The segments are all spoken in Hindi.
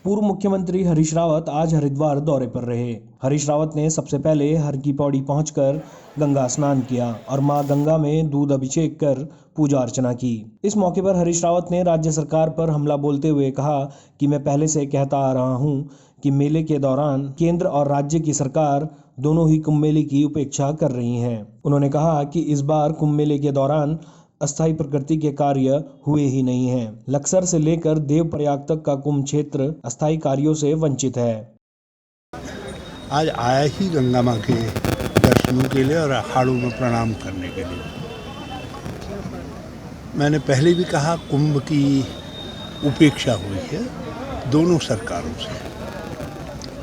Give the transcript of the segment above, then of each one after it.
पूर्व मुख्यमंत्री हरीश रावत आज हरिद्वार दौरे पर रहे। हरीश रावत ने सबसे पहले हर की पौड़ी पहुंचकर गंगा स्नान किया और मां गंगा में दूध अभिषेक कर पूजा अर्चना की। इस मौके पर हरीश रावत ने राज्य सरकार पर हमला बोलते हुए कहा कि मैं पहले से कहता आ रहा हूं कि मेले के दौरान केंद्र और राज्य की सरकार दोनों ही कुंभ मेले की उपेक्षा कर रही हैं। उन्होंने कहा कि इस बार कुंभ मेले के दौरान अस्थायी प्रकृति के कार्य हुए ही नहीं हैं। लक्सर से लेकर देवप्रयाग तक का कुंभ क्षेत्र अस्थायी कार्यों से वंचित है। आज आया ही गंगा माँ के दर्शनों के लिए और अखाड़ों में प्रणाम करने के लिए। मैंने पहले भी कहा कुंभ की उपेक्षा हुई है दोनों सरकारों से,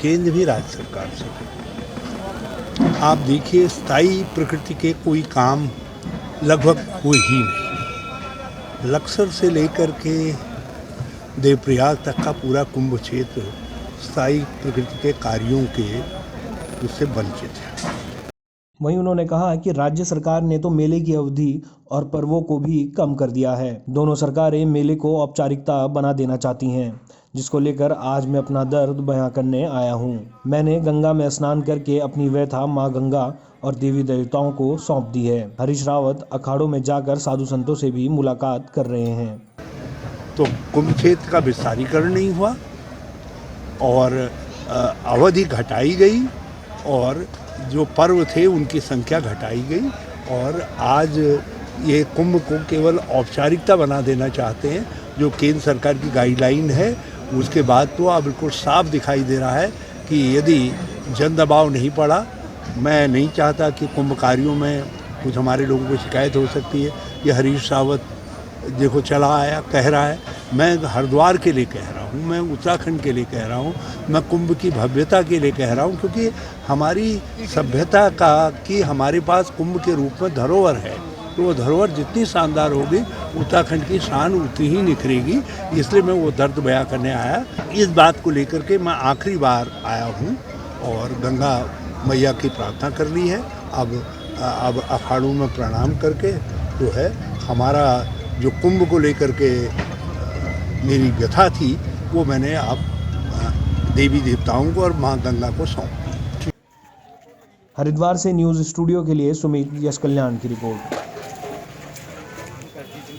केंद्र भी राज्य सरकार से। आप देखिए स्थायी प्रकृति के कोई काम लगभग हुए ही नहीं। लक्सर से लेकर के देवप्रयाग तक का पूरा कुंभ क्षेत्र स्थायी प्रकृति के कार्यों के उससे वंचित है। वहीं उन्होंने कहा कि राज्य सरकार ने तो मेले की अवधि और पर्वों को भी कम कर दिया है। दोनों सरकारें मेले को औपचारिकता बना देना चाहती हैं, जिसको लेकर आज मैं अपना दर्द बयां करने आया हूं। मैंने गंगा में स्नान करके अपनी व्यथा मां गंगा और देवी देवताओं को सौंप दी है। हरीश रावत अखाड़ों में जाकर साधु संतों से भी मुलाकात कर रहे हैं। तो कुंभ क्षेत्र का विस्तारीकरण नहीं हुआ और अवधि घटाई गई और जो पर्व थे उनकी संख्या घटाई गई और आज ये कुंभ को केवल औपचारिकता बना देना चाहते हैं। जो केंद्र सरकार की गाइडलाइन है उसके बाद तो अब बिल्कुल साफ दिखाई दे रहा है कि यदि जन दबाव नहीं पड़ा, मैं नहीं चाहता कि कुंभ कार्यों में कुछ हमारे लोगों को शिकायत हो सकती है। ये हरीश रावत देखो चला आया कह रहा है, मैं हरिद्वार के लिए कह रहा हूँ, मैं उत्तराखंड के लिए कह रहा हूँ, मैं कुंभ की भव्यता के लिए कह रहा हूँ, क्योंकि हमारी सभ्यता का कि हमारे पास कुंभ के रूप में धरोहर है, तो वो धरोहर जितनी शानदार होगी उत्तराखंड की शान उतनी ही निखरेगी। इसलिए मैं वो दर्द बयां करने आया। इस बात को लेकर के मैं आखिरी बार आया हूँ और गंगा मैया की प्रार्थना कर ली है। अब अखाड़ों में प्रणाम करके जो है हमारा जो कुंभ को लेकर के मेरी व्यथा थी वो मैंने अब देवी देवताओं को और माँ गंगा को सौंप दी। हरिद्वार से न्यूज़ स्टूडियो के लिए सुमित यश कल्याण की रिपोर्ट।